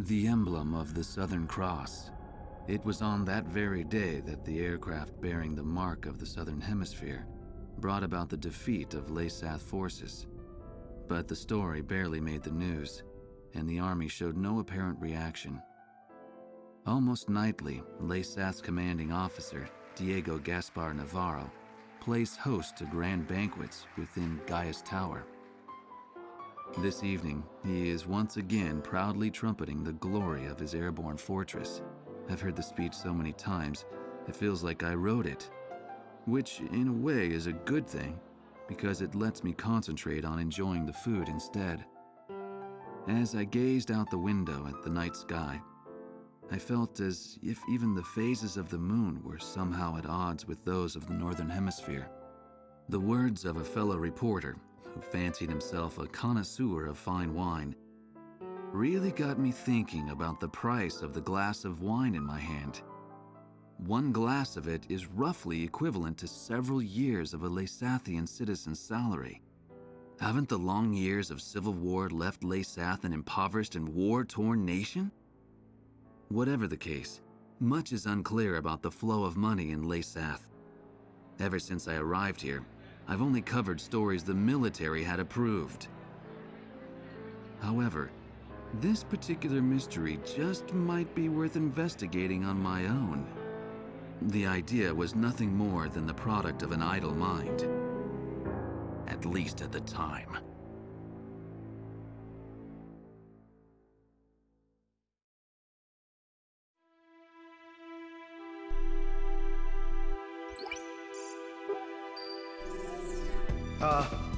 The emblem of the Southern Cross. It was on that very day that the aircraft bearing the mark of the Southern Hemisphere brought about the defeat of Laysath forces. But the story barely made the news, and the army showed no apparent reaction. Almost nightly, Laysath's commanding officer, Diego Gaspar Navarro, plays host to grand banquets within Gaius Tower. This evening, he is once again proudly trumpeting the glory of his airborne fortress. I've heard the speech so many times, it feels like I wrote it. Which, in a way, is a good thing, because it lets me concentrate on enjoying the food instead. As I gazed out the window at the night sky, I felt as if even the phases of the moon were somehow at odds with those of the Northern Hemisphere. The words of a fellow reporter, who fancied himself a connoisseur of fine wine, really got me thinking about the price of the glass of wine in my hand. One glass of it is roughly equivalent to several years of a Laysathian citizen's salary. Haven't the long years of civil war left Laysath an impoverished and war-torn nation? Whatever the case, much is unclear about the flow of money in Laysath. Ever since I arrived here, I've only covered stories the military had approved. However, this particular mystery just might be worth investigating on my own. The idea was nothing more than the product of an idle mind. At least at the time.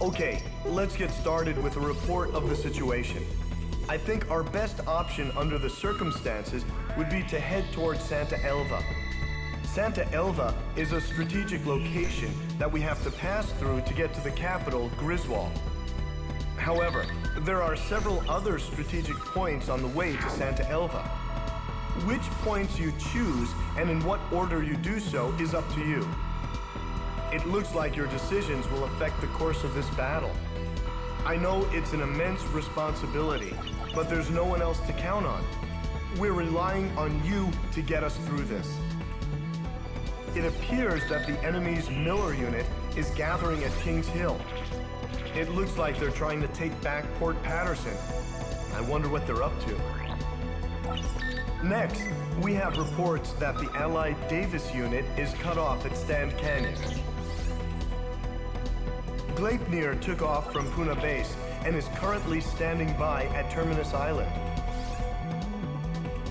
Okay, let's get started with a report of the situation. I think our best option under the circumstances would be to head towards Santa Elva. Santa Elva is a strategic location that we have to pass through to get to the capital, Griswold. However, there are several other strategic points on the way to Santa Elva. Which points you choose and in what order you do so is up to you. It looks like your decisions will affect the course of this battle. I know it's an immense responsibility, but there's no one else to count on. We're relying on you to get us through this. It appears that the enemy's Miller unit is gathering at Kings Hill. It looks like they're trying to take back Port Patterson. I wonder what they're up to. Next, we have reports that the Allied Davis unit is cut off at Stand Canyon. Gleipnir took off from Puna Base and is currently standing by at Terminus Island.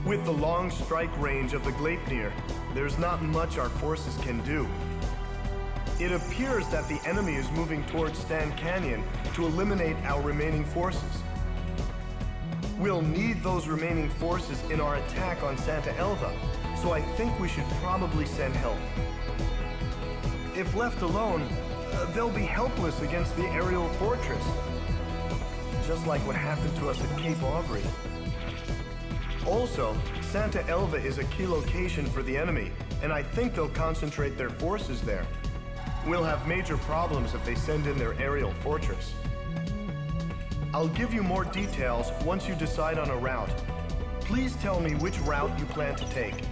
With the long strike range of the Gleipnir, there's not much our forces can do. It appears that the enemy is moving towards Stand Canyon to eliminate our remaining forces. We'll need those remaining forces in our attack on Santa Elva, so I think we should probably send help. If left alone, they'll be helpless against the aerial fortress, just like what happened to us at Cape Aubrey. Also, Santa Elva is a key location for the enemy, and I think they'll concentrate their forces there. We'll have major problems if they send in their aerial fortress. I'll give you more details once you decide on a route. Please tell me which route you plan to take.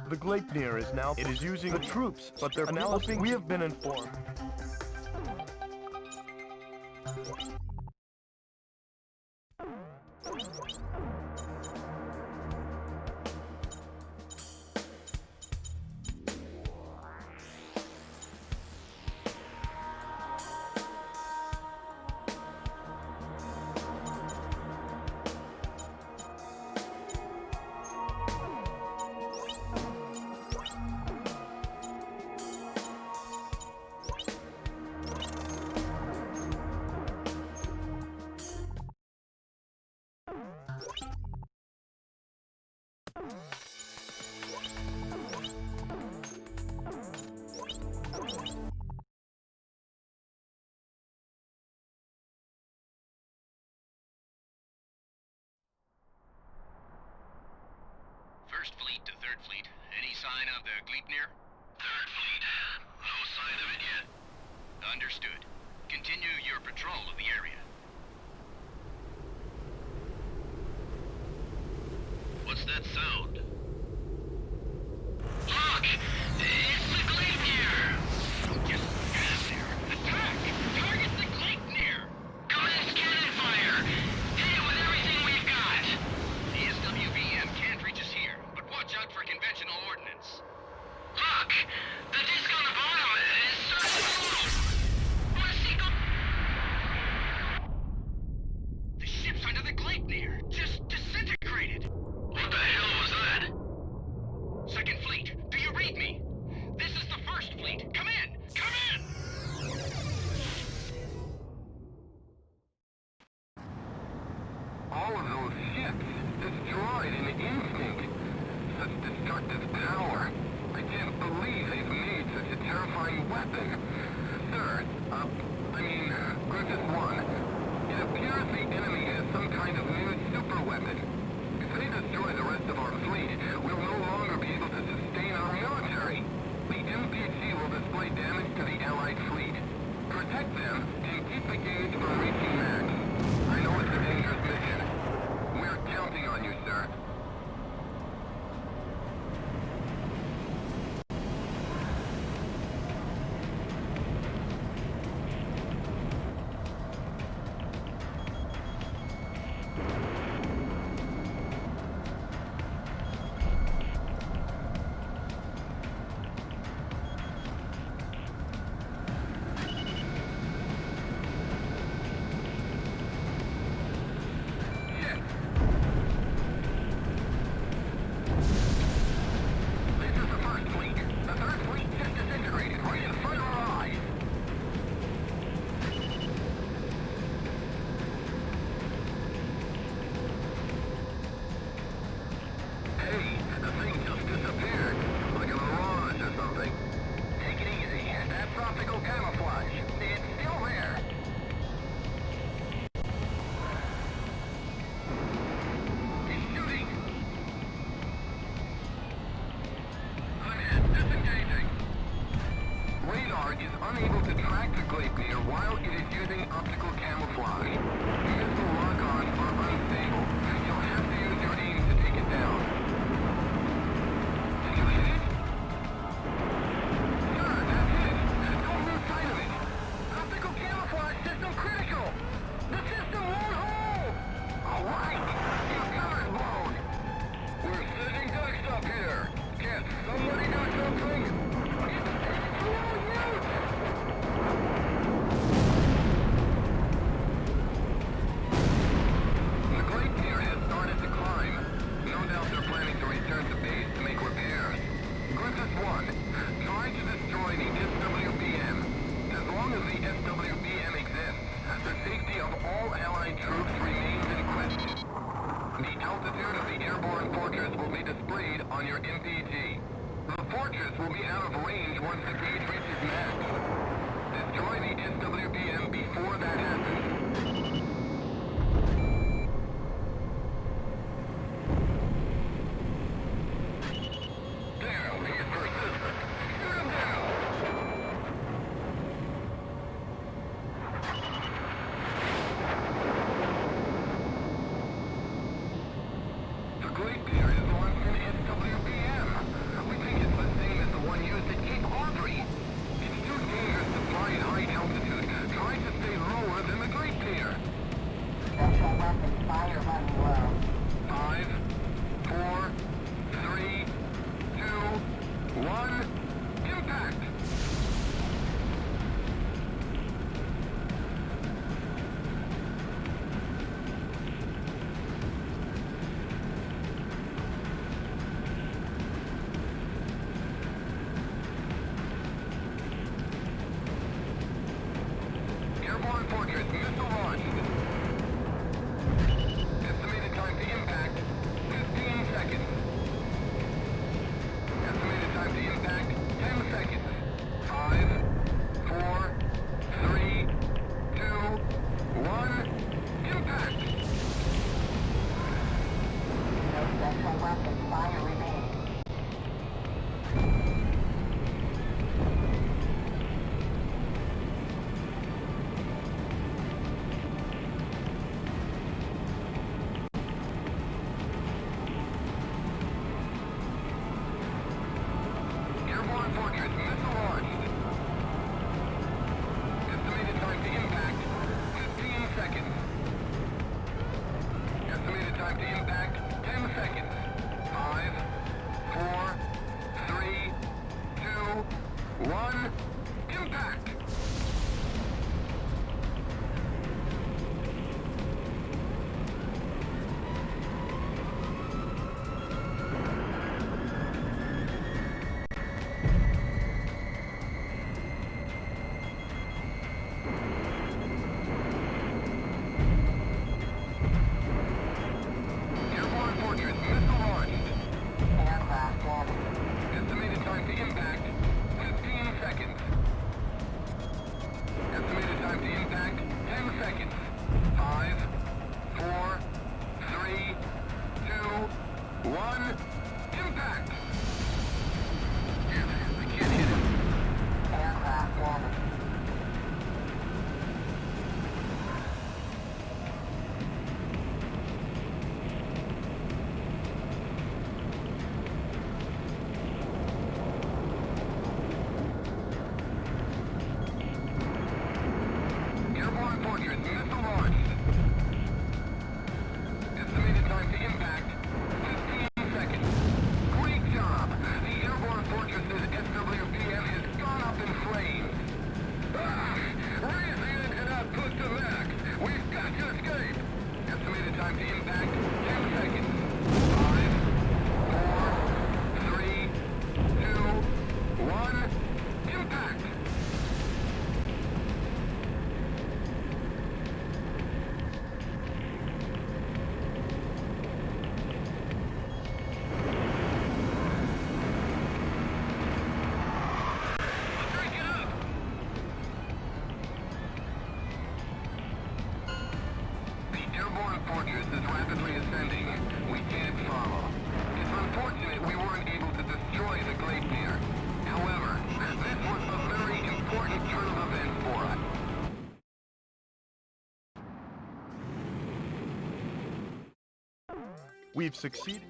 The Gleipnir is now using the troops, but they're announcing we have been informed. First Fleet to Third Fleet. Any sign of the Gleipnir? Third Fleet. No sign of it yet. Understood. Continue your patrol of the area. What's that sound? Look! It's the Gleipnir! Just get out there. Attack! Target the Gleipnir! Commence cannon fire! Hit it with everything we've got! The SWBM can't reach us here, but watch out for conventional ordnance. Look! The disc on the bottom is starting to move! What's he go- The ship's under the Gleipnir! Just disintegrated! What the hell was that? Second Fleet, do you read me? This is the First Fleet. Come in! Come in! All of those ships destroyed in instinct. Such destructive power. I can't believe they've made such a terrifying weapon. Sir, Griffith 1, it appears the enemy has some kind of new super weapon. If they destroy the rest of our fleet, we'll no longer be able to sustain our military. The MPG will display damage to the Allied fleet. Protect them and keep the gauge from reaching max. I know it's a dangerous mission. We're counting on you, sir. Unable to track the Gleipnir while it is using optical camouflage. Missile lock-ons are unstable. You'll have to use your aim to take it down. Did you hit it? Sir, that's it. Don't lose sight of it. Optical camouflage system critical. The system won't hold. All right. Your cover's blown. We're sitting ducks up here. Can't somebody do something? It's no use. On your MPG. The fortress will be out of range once the gauge reaches max. Destroy the SWBM before that happens. Damn, he's persistent. Shoot him down! The Gleipnir is launched an SWBM. We think it's the same as the one used at Cape Audrey. It's too dangerous to fly at high altitude. Try to stay lower than the Gleipnir. Special weapon fire running low. 5, 4, 3, 2, 1, impact! Airborne Fortress, missile launched. Estimated time to impact, 15 seconds. Estimated time to impact, 10 seconds. 5, 4, 3, 2, 1, impact! No special weapon fire remaining. 1, impact! Damn it, I can't hit him. Aircraft damaged. Airborne fortress, missile launched. Estimated time to impact, 15 seconds. Great job! The airborne fortress's SWPM has gone up in flames. Raise the engine output to max. We've got to escape. Estimated time to impact, 10 seconds. 5, 4, 3, 2, 1, impact! Break it up! The airborne fortress is rapidly ascending. We can't follow. It's unfortunate we weren't able to destroy the glacier. However, this was a very important turn of events for us. We've succeeded.